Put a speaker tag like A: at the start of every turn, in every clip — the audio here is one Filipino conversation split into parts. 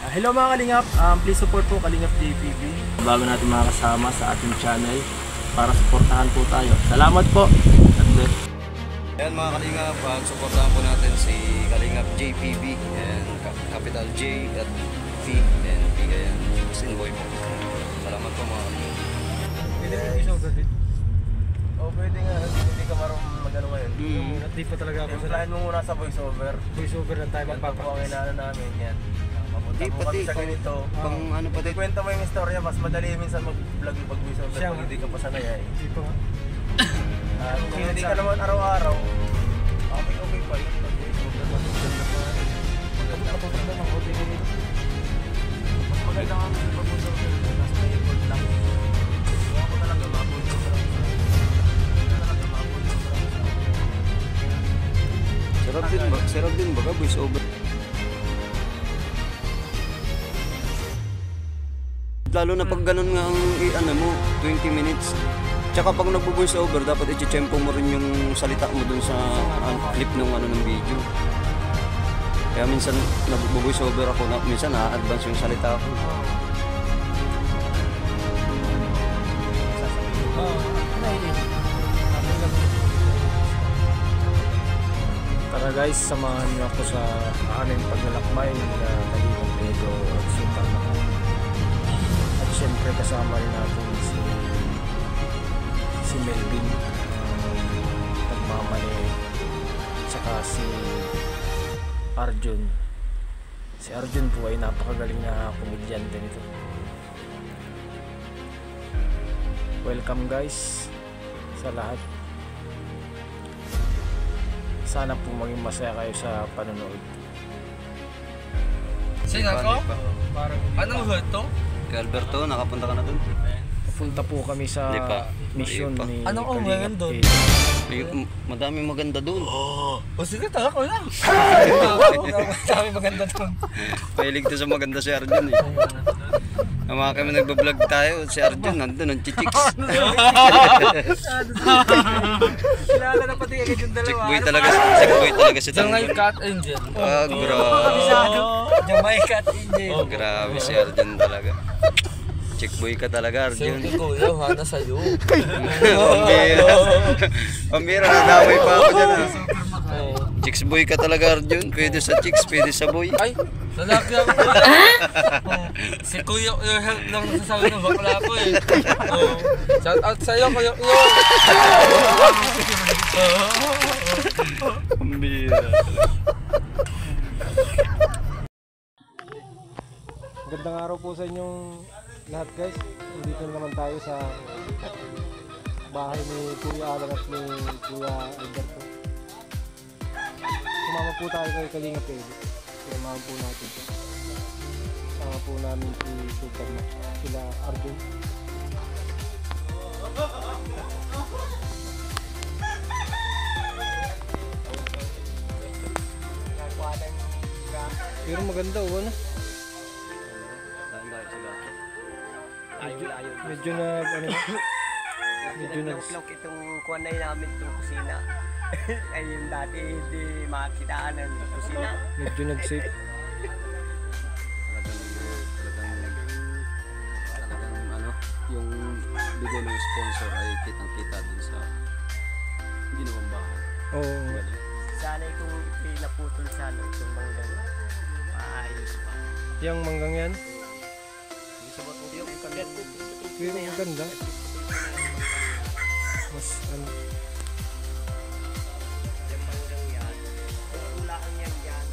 A: Hello mga Kalingap, please support po Kalingap JPB. Bago natin makasama sa ating channel para supportahan po tayo. Salamat po. God bless.
B: Ayan mga Kalingap, supportahan po natin si Kalingap JPB and capital J at P and P. Ayan, Sinboy po. Salamat po mga Kalingap.
A: Pwede mo i-over dito? O pwede nga, hindi ka marunong mag-ano ngayon. Hindi pa talaga ako. Sulahin mo muna sa voiceover. Voiceover lang tayo magpapakawin na namin yan. Mapunta po kami sa ganito.
B: Pang ano pati?
A: Kwento mo yung istorya, mas madali minsan mag-vlog yung pag-voiceover pag hindi ka pa sanay ay. Hindi pa nga. Kung hindi ka naman araw-araw, okay pa yun. Pag-voiceover, masusunod na pa. Maganda naman ako din. Mas maganda nga naman pag-voiceover. Mas may effort lang. Kaya ako talaga mag-voiceover.
B: Sarap din baga voice over. Lalo na pag ganun nga ang ano mo, 20 minutes. Tsaka pag nagbo-voice over, dapat i-tempo mo rin yung salita mo dun sa clip ng ano ng video. Kaya minsan nagbo-voice over ako, minsan na-advance yung salita ko.
A: Tara guys, samahan niyo ako sa aming paglalakbay na Kalingap Edo at Supermak. At syempre kasama rin natin si Melvin, nagmamani, saka si Arjun. Si Arjun po ay napakagaling na komedyante nito. Welcome guys sa lahat. Sana po maging masaya kayo sa panonood.
C: Sino ako? Anong hood to?
B: Kay Alberto, nakapunta ka na dun?
A: Papunta po kami sa mission ni
C: Anong
A: Kalingap
C: doon?
A: Edo.
B: Madaming maganda dun.
C: O sige, taga ko lang. Dami maganda doon.
B: Pahilig to sa maganda si Arjun eh. Mga kami nagbablog tayo, si Arjun nandun, ang chichiks.
C: Kilala na pati agad yung dalawa.
B: Chickboy talaga si Tanggol.
C: Jamaica at Angel.
B: Grabe.
C: Jamaica at Angel.
B: Grabe si Arjun talaga. Chickboy ka talaga, Arjun.
C: Siyempre kuya, hana sa'yo.
B: Pambira, nadamay pa ako dyan ah. Chicks boy ka talaga, Arjun. Pwede sa chicks, pwede sa boy.
C: Ay, lalaki ako. Si Kuya Your Health lang nasasabi ng bakla ko eh. Shout out sa'yo, Kuya Your.
B: Pambira.
A: Magandang araw po sa inyong lahat guys. Nandito naman tayo sa bahay ni Kuya Alan at ni Kuya Alberto. Sumama po tayo kay Kalingap Edo. Sumama po natin siya. Sama po namin si Supermak, sila Arjun. Pero maganda o ano? Medyo
D: Look, itong kuwan na namin itong kusina. Ay yung dati hindi makitaan ng kusina.
A: medyo nag-save.
B: Talagang ano, yung bigay ng sponsor ay kitang-kita dun sa ginawang bahay.
A: Oo.
D: Sana'y kung pinaputol sana itong manggang maayos pa.
A: Yung manggang yan?
D: Yung kagat ko.
A: Pero ang ganda. Mas ano.
D: Yung manggang yan. Yung ulaan yan yan.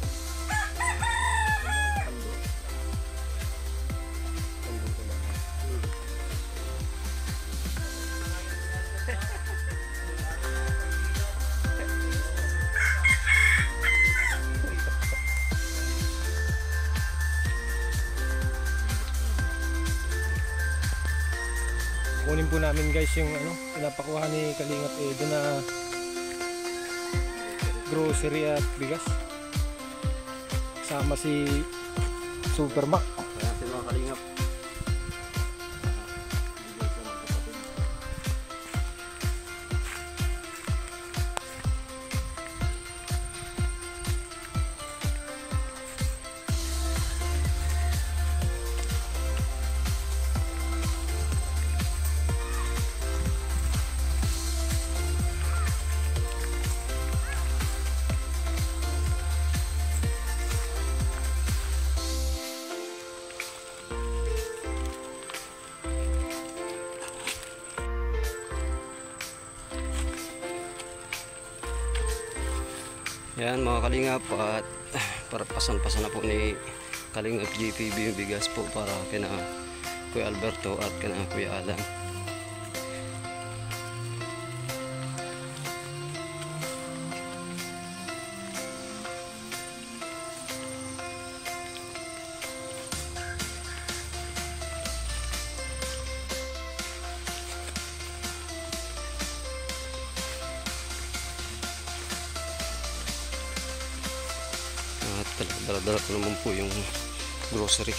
A: Kunin po namin guys yung ano, pinapakuha ni Kalingap Edo na grocery at bigas. Kasama si Supermak.
B: Kaya si mga Kalingap. Yan mga kalingap, at para pasan-pasan na po ni Kalingap JPB yung bigas po para kina Kuya Alberto at kina Kuya Alan. At dala-dala ko naman po yung grocery.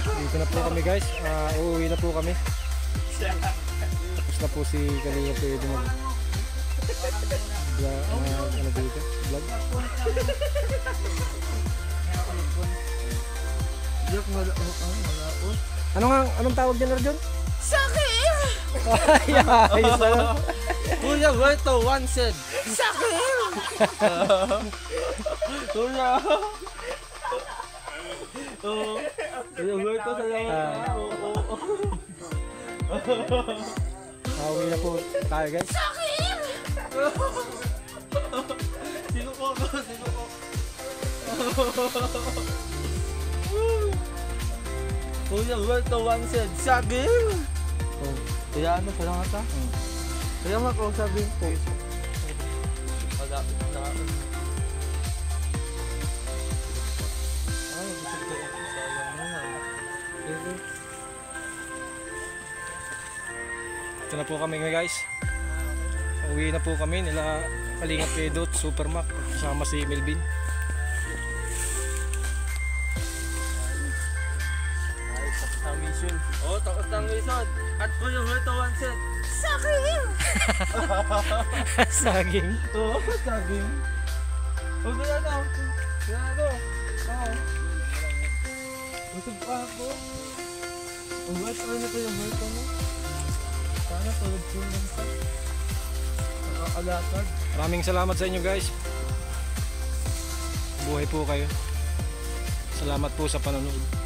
E: Dito na po kami guys, uuwi na po kami. Tapos na po si Kalingap pwede mag ano dito, vlog. Anong tawag dyan, Arjun?
C: Sakit!
E: Ayos na.
C: Kuya Berto once said, sakit! Kuya! Kuya Berto, salamat.
E: Uuwi na po tayo guys.
C: Sino po ako? Sino po? Kuya Berto once said, sakit! Kaya ano, salamat ha? Kaya nga ko sabihin ko. Pagkakit na ako. Ay, gusto ko ito. Sayang naman.
E: Ito na po kami guys. Uwi na po kami nila Kalingap Pedot, Supermac, kasama si Melvin.
C: Ay, tapos na mission. Oo, tapos na mission. At Kuya Berto once said, sakit!
E: Saging.
C: Oo, saging. Huwag ko yan ako. Kaya ano? Oo. Busog pa ako. Ang wet ko na Kuya Berto mo. Sana tulog ko lang sa nakakalatag.
E: Maraming salamat sa inyo guys. Buhay po kayo. Salamat po sa panonood.